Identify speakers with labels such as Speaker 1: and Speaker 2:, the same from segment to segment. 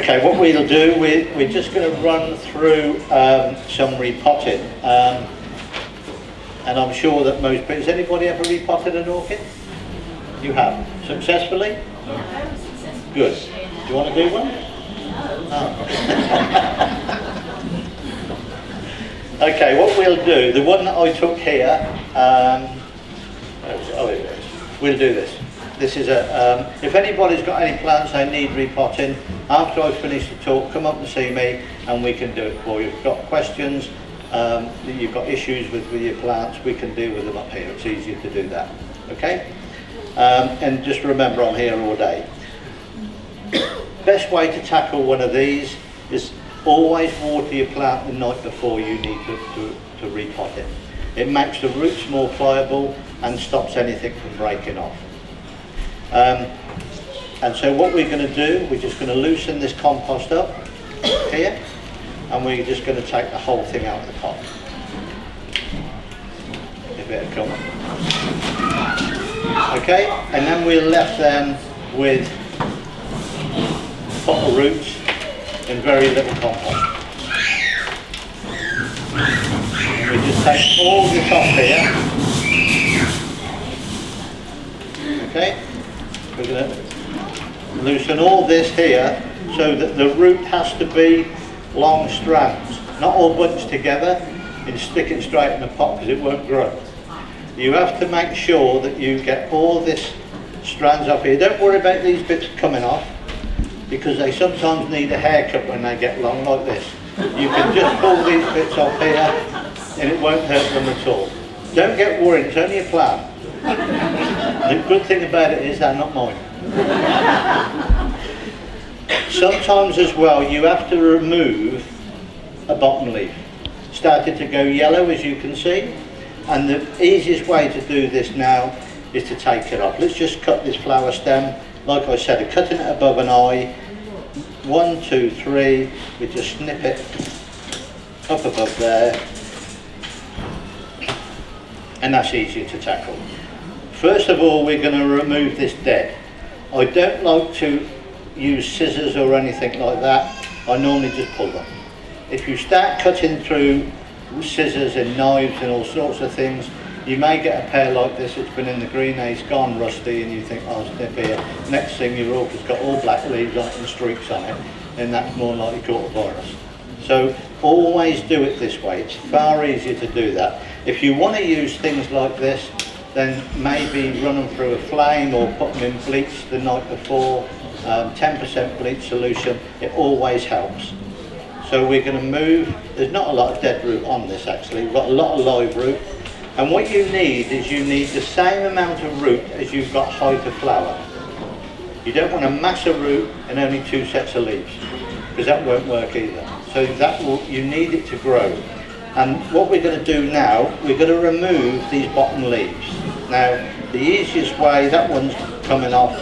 Speaker 1: Okay, what we'll do, we're just going to run through some repotting. And I'm sure that most people, has anybody ever repotted an orchid? You have? Successfully?
Speaker 2: Yeah, very successful.
Speaker 1: Good. Do you want to do one? Oh. Okay, what we'll do, the one that I took here, we'll do this. This is a, if anybody's got any plants they need repotting, after I finish the talk, come up and see me and we can do it for you. If you've got questions, you've got issues with your plants, we can deal with them up here. It's easier to do that. Okay? And just remember, I'm here all day. Best way to tackle one of these is always water your plant the night before you need to repot it. It makes the roots more pliable and stops anything from breaking off. And so what we're going to do, we're just going to loosen this compost up here, and we're just going to take the whole thing out of the pot. If it'll come. Okay, and then we're left then with a pot of roots and very little compost. And we just take all this off here. Okay, we're going to loosen all this here so that the root has to be long strands, not all bunched together, and stick it straight in the pot because it won't grow. You have to make sure that you get all this strands off here. Don't worry about these bits coming off, because they sometimes need a haircut when they get long like this. You can just pull these bits off here and it won't hurt them at all. Don't get worried, it's only a plant. The good thing about it is they're not mine. Sometimes as well you have to remove a bottom leaf. Started to go yellow, as you can see, and the easiest way to do this now is to take it off. Let's just cut this flower stem. Like I said, cutting it above an eye, 1, 2, 3, we just snip it up above there, and that's easier to tackle. First of all, we're going to remove this dead. I don't like to use scissors or anything like that. I normally just pull them. If you start cutting through scissors and knives and all sorts of things, you may get a pear like this. It's been in the greenhouse, gone rusty, and you think, oh, snip here. Next thing, your orchid's got all black leaves on it and streaks on it, and that's more likely caught a virus. So always do it this way. It's far easier to do that. If you want to use things like this, then maybe run them through a flame or put them in bleach the night before, 10% bleach solution. It always helps. So we're going to move, there's not a lot of dead root on this actually, we've got a lot of live root. And what you need is you need the same amount of root as you've got height of flower. You don't want a mass of root and only 2 sets of leaves, because that won't work either. So that will, you need it to grow. And what we're going to do now, we're going to remove these bottom leaves. Now, the easiest way, that one's coming off.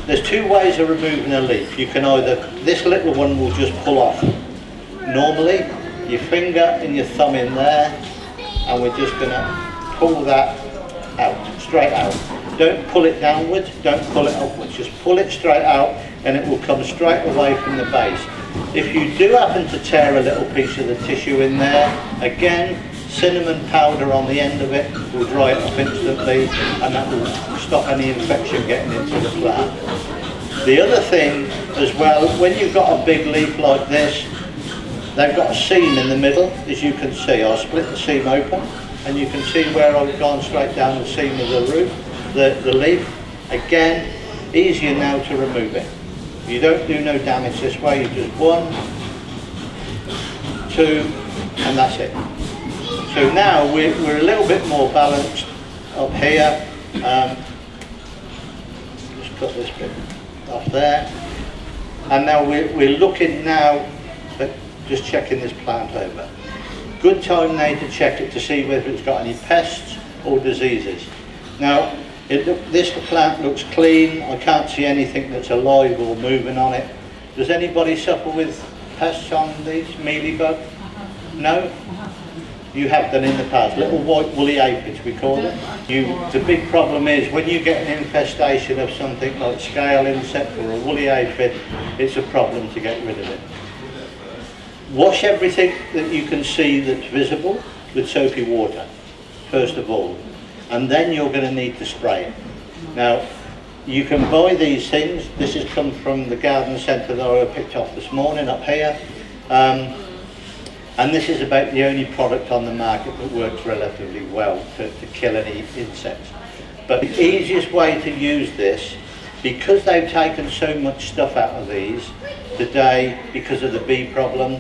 Speaker 1: There's 2 ways of removing a leaf. You can either, this little one will just pull off. Normally, your finger and your thumb in there, and we're just going to pull that out, straight out. Don't pull it downwards, don't pull it upwards, just pull it straight out and it will come straight away from the base. If you do happen to tear a little piece of the tissue in there, again, cinnamon powder on the end of it will dry it up instantly, and that will stop any infection getting into the plant. The other thing as well, when you've got a big leaf like this, they've got a seam in the middle, as you can see. I'll split the seam open, and you can see where I've gone straight down the seam of the root, the leaf. Again, easier now to remove it. You don't do no damage this way, you just 1, 2, and that's it. So now we're a little bit more balanced up here. Just cut this bit off there. And now we're looking now at just checking this plant over. Good time now to check it to see whether it's got any pests or diseases. Now, this plant looks clean. I can't see anything that's alive or moving on it. Does anybody suffer with pests on these? Mealybug? No? you have done in the past, little white woolly aphids we call them. The big problem is when you get an infestation of something like scale insect or a woolly aphid, it's a problem to get rid of it. Wash everything that you can see that's visible with soapy water, first of all, and then you're going to need to spray it. Now, you can buy these things. This has come from the garden centre that I picked off this morning up here. And this is about the only product on the market that works relatively well to kill any insects. But the easiest way to use this, because they've taken so much stuff out of these today because of the bee problem,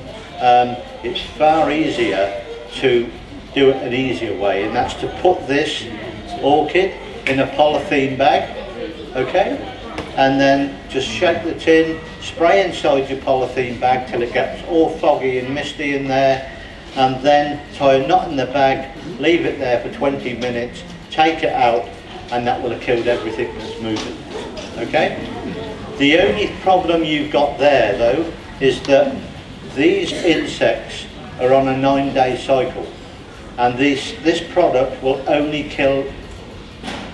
Speaker 1: it's far easier to do it an easier way, and that's to put this orchid in a polythene bag, okay? And then just shake the tin, spray inside your polythene bag till it gets all foggy and misty in there, and then tie a knot in the bag, leave it there for 20 minutes, take it out, and that will have killed everything that's moving, okay? The only problem you've got there though is that these insects are on a 9-day cycle, and this product will only kill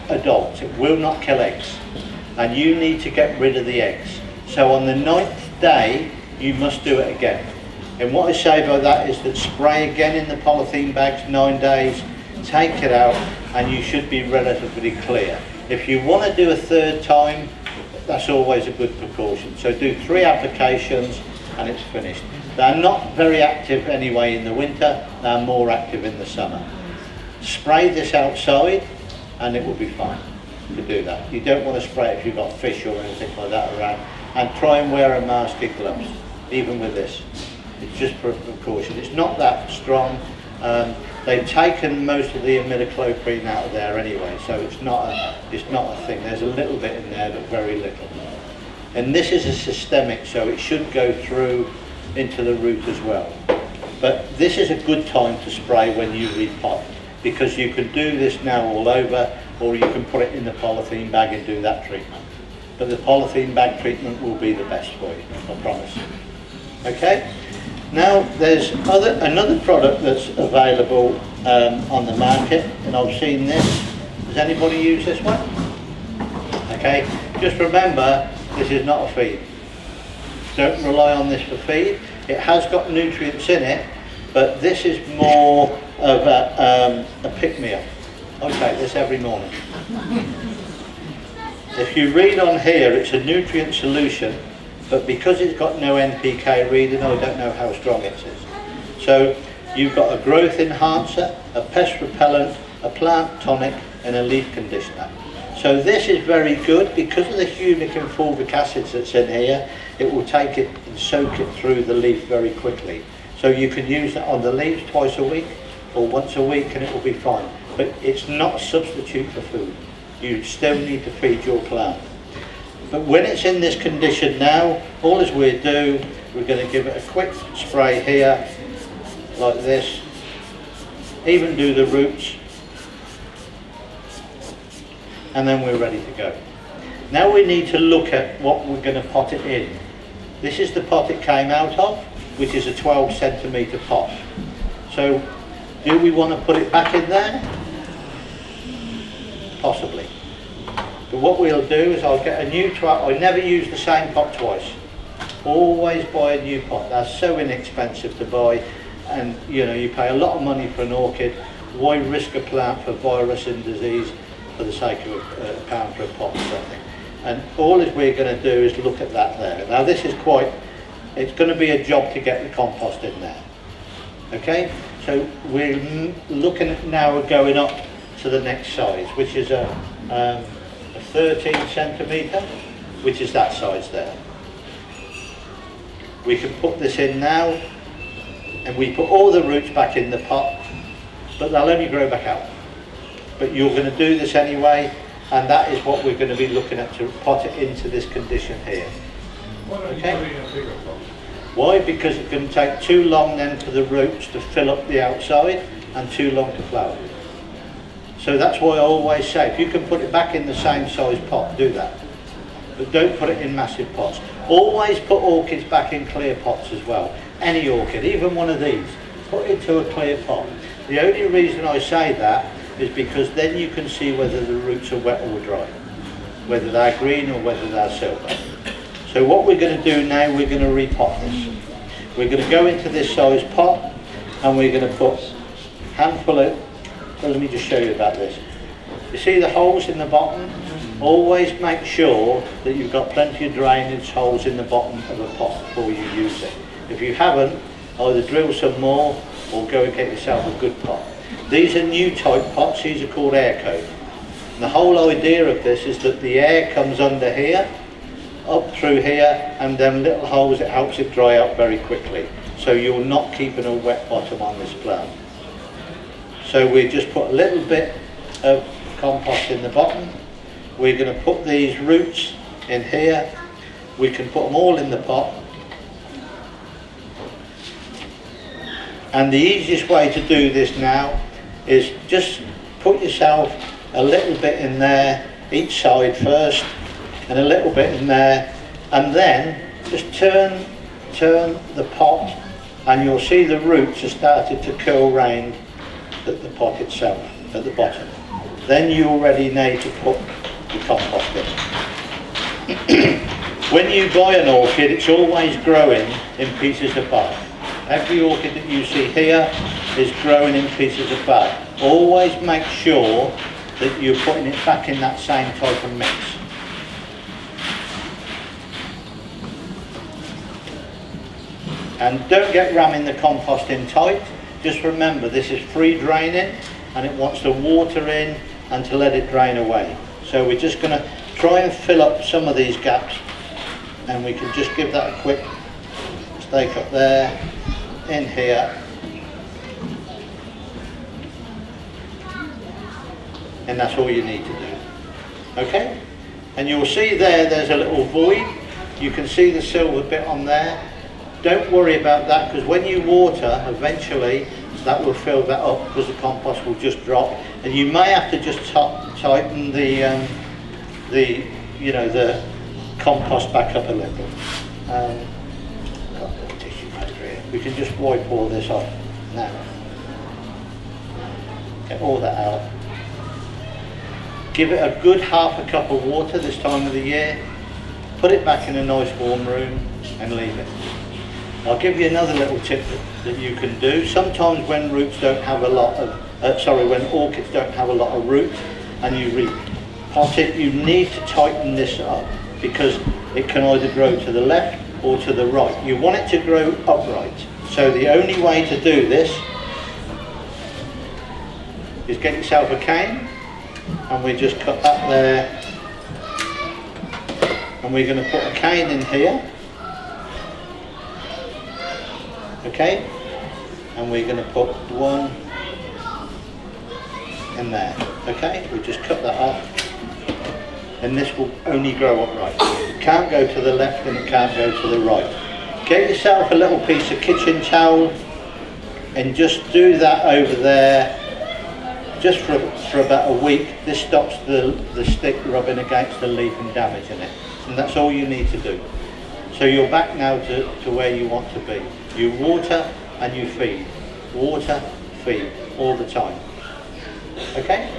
Speaker 1: adults, it will not kill eggs. And you need to get rid of the eggs. So on the 9th day, you must do it again. And what I say by that is that spray again in the polythene bags 9 days, take it out, and you should be relatively clear. If you want to do a third time, that's always a good precaution. So do 3 applications and it's finished. They're not very active anyway in the winter, they're more active in the summer. Spray this outside and it will be fine to do that. You don't want to spray it if you've got fish or anything like that around, and try and wear a mask and gloves even with this. It's just for precaution. It's not that strong. They've taken most of the imidacloprid out of there anyway, so it's not a thing. There's a little bit in there, but very little. And this is a systemic, so it should go through into the root as well. But this is a good time to spray when you repot, because you can do this now all over, or you can put it in the polythene bag and do that treatment. But the polythene bag treatment will be the best for you, I promise. Okay? Now there's another product that's available on the market, and I've seen this. Does anybody use this one? Okay, just remember, this is not a feed. Don't rely on this for feed. It has got nutrients in it, but this is more of a pick-me-up. I take this every morning. If you read on here, it's a nutrient solution, but because it's got no NPK reading, I don't know how strong it is. So you've got a growth enhancer, a pest repellent, a plant tonic, and a leaf conditioner. So this is very good because of the humic and fulvic acids that's in here. It will take it and soak it through the leaf very quickly. So you can use it on the leaves twice a week or once a week and it will be fine. But it's not a substitute for food. You still need to feed your plant. But when it's in this condition now, all as we do, we're going to give it a quick spray here, like this. Even do the roots. And then we're ready to go. Now we need to look at what we're going to pot it in. This is the pot it came out of, which is a 12 centimetre pot. So, do we want to put it back in there? Possibly. But what we'll do is I'll get a new I never use the same pot twice. Always buy a new pot. That's so inexpensive to buy, and you know, you pay a lot of money for an orchid. Why risk a plant for virus and disease for the sake of a pound for a pot or something? And all that we're going to do is look at that there. Now this is it's going to be a job to get the compost in there. Okay, so we're looking at now going up to the next size, which is a 13 centimetre, which is that size there. We can put this in now, and we put all the roots back in the pot, but they'll only grow back out. But you're going to do this anyway, and that is what we're going to be looking at to pot it into this condition here. Okay? Why? Because it's going to take too long then for the roots to fill up the outside and too long to flower. So that's why I always say, if you can put it back in the same size pot, do that. But don't put it in massive pots. Always put orchids back in clear pots as well. Any orchid, even one of these, put it into a clear pot. The only reason I say that is because then you can see whether the roots are wet or dry, whether they're green or whether they're silver. So what we're going to do now, we're going to repot this. We're going to go into this size pot and we're going to put a handful of, well, let me just show you about this. You see the holes in the bottom? Always make sure that you've got plenty of drainage holes in the bottom of a pot before you use it. If you haven't, either drill some more or go and get yourself a good pot. These are new type pots, these are called air coat. And the whole idea of this is that the air comes under here, up through here, and then little holes, it helps it dry out very quickly. So you're not keeping a wet bottom on this plant. So we just put a little bit of compost in the bottom. We're going to put these roots in here. We can put them all in the pot. And the easiest way to do this now is just put yourself a little bit in there, each side first, and a little bit in there, and then just turn the pot, and you'll see the roots have started to curl round the pot itself, at the bottom. Then you're ready now to put the compost in. When you buy an orchid, it's always growing in pieces of bark. Every orchid that you see here is growing in pieces of bark. Always make sure that you're putting it back in that same type of mix. And don't get ramming the compost in tight. Just remember, this is free draining and it wants the water in and to let it drain away. So we're just going to try and fill up some of these gaps, and we can just give that a quick stake up there, in here, and that's all you need to do. Okay? And you'll see there's a little void. You can see the silver bit on there. Don't worry about that, because when you water, eventually that will fill that up, because the compost will just drop, and you may have to just tighten the compost back up a little. Got a little tissue paper here. We can just wipe all this off now. Get all that out. Give it a good half a cup of water this time of the year. Put it back in a nice warm room and leave it. I'll give you another little tip that you can do. Sometimes when roots don't have a lot of, when orchids don't have a lot of root and you repot it, you need to tighten this up, because it can either grow to the left or to the right. You want it to grow upright. So the only way to do this is get yourself a cane, and we just cut that there, and we're going to put a cane in here. Okay, and we're going to put one in there. Okay, we just cut that off, and this will only grow upright. It can't go to the left and it can't go to the right. Get yourself a little piece of kitchen towel and just do that over there, just for about a week. This stops the stick rubbing against the leaf and damaging it, and that's all you need to do. So you're back now to where you want to be. You water and you feed. Water, feed, all the time. Okay?